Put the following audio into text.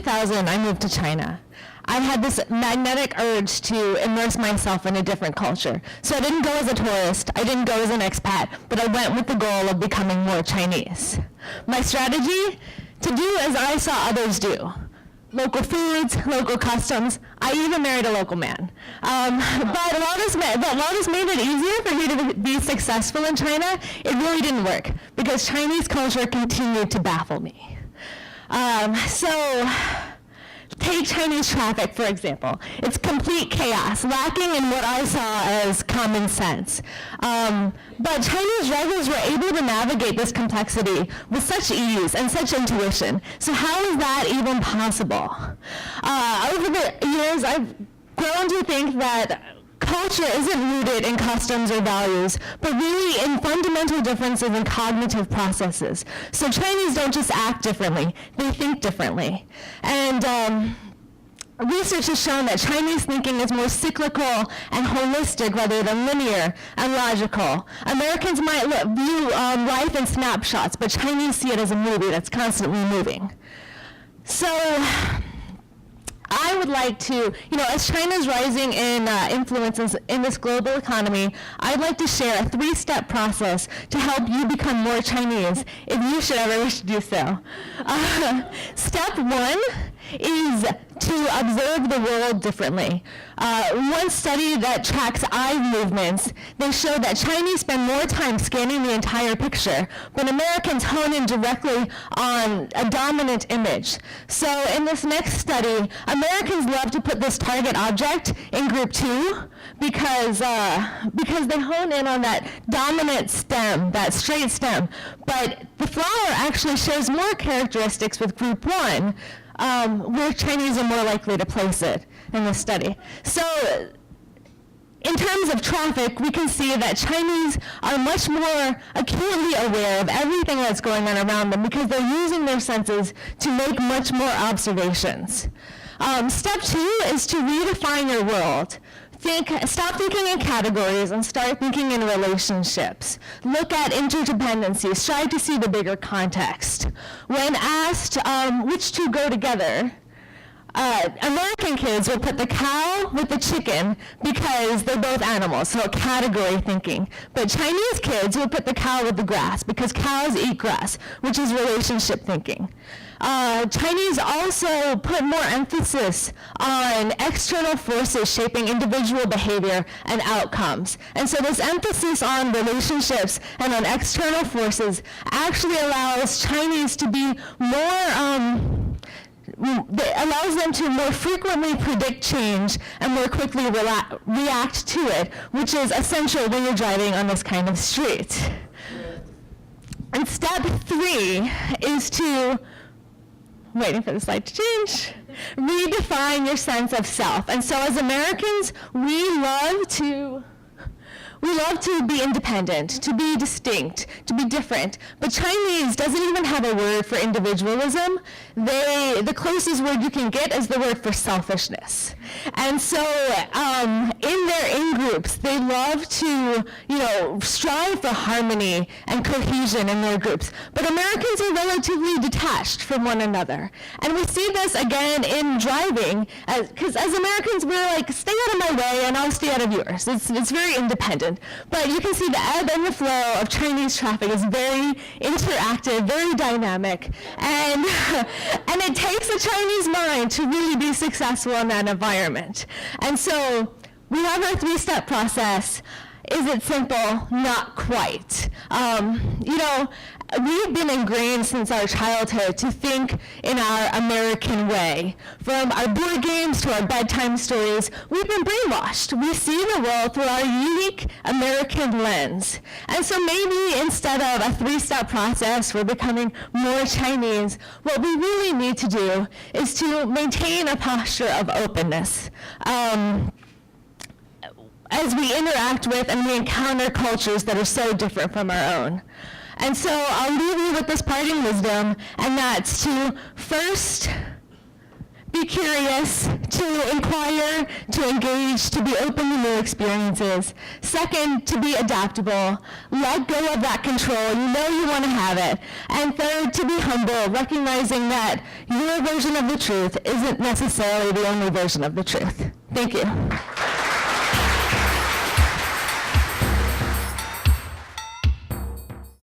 2000, I moved to China. I had this magnetic urge to immerse myself in a different culture. So I didn't go as a tourist, I didn't go as an expat, but I went with the goal of becoming more Chinese. My strategy? To do as I saw others do. Local foods, local customs. I even married a local man. But while this made it easier for me to be successful in China, it really didn't work because Chinese culture continued to baffle me. So take Chinese traffic, for example. It's complete chaos, lacking in what I saw as common sense. But Chinese drivers were able to navigate this complexity with such ease and such intuition. So how is that even possible? Over the years, I've grown to think that culture isn't rooted in customs or values, but really in fundamental differences in cognitive processes. So Chinese don't just act differently, they think differently. And research has shown that Chinese thinking is more cyclical and holistic rather than linear and logical. Americans might view life in snapshots, but Chinese see it as a movie that's constantly moving. So I would like to, as China's rising in influence in this global economy, I'd like to share a 3-step process to help you become more Chinese, if you should ever wish to do so. Step 1 is to observe the world differently. One study that tracks eye movements, they show that Chinese spend more time scanning the entire picture, but Americans hone in directly on a dominant image. So in this next study, Americans love to put this target object in group 2 because they hone in on that dominant stem, that straight stem. But the flower actually shares more characteristics with group 1, where Chinese are more likely to place it in this study. So in terms of traffic, we can see that Chinese are much more acutely aware of everything that's going on around them because they're using their senses to make much more observations. Step 2 is to redefine your world. Stop thinking in categories and start thinking in relationships. Look at interdependencies. Strive to see the bigger context. When asked which two go together, American kids will put the cow with the chicken because they're both animals, so category thinking. But Chinese kids will put the cow with the grass because cows eat grass, which is relationship thinking. Chinese also put more emphasis on external forces shaping individual behavior and outcomes. And so this emphasis on relationships and on external forces actually allows Chinese to be more, allows them to more frequently predict change and more quickly react to it, which is essential when you're driving on this kind of street. And step 3 is to, waiting for the slide to change, redefine your sense of self. And so as Americans, we love to be independent, to be distinct, to be different. But Chinese doesn't even have a word for individualism. The closest word you can get is the word for selfishness. And so in their in-groups, they love to, strive for harmony and cohesion in their groups. But Americans are relatively detached from one another. And we see this again in driving, because as Americans, we're like, stay out of my way and I'll stay out of yours. It's very independent. But you can see the ebb and the flow of Chinese traffic is very interactive, very dynamic, and it takes a Chinese mind to really be successful in that environment. And so we have our 3-step process. Is it simple? Not quite. We've been ingrained since our childhood to think in our American way. From our board games to our bedtime stories, we've been brainwashed. We see the world through our unique American lens. And so maybe instead of a 3-step process for becoming more Chinese, what we really need to do is to maintain a posture of openness. As we interact with and we encounter cultures that are so different from our own. And so I'll leave you with this parting wisdom, and that's to first Be curious, to inquire, to engage, to be open to new experiences. Second, to be adaptable. Let go of that control. You know you want to have it. And third, to be humble, recognizing that your version of the truth isn't necessarily the only version of the truth. Thank you.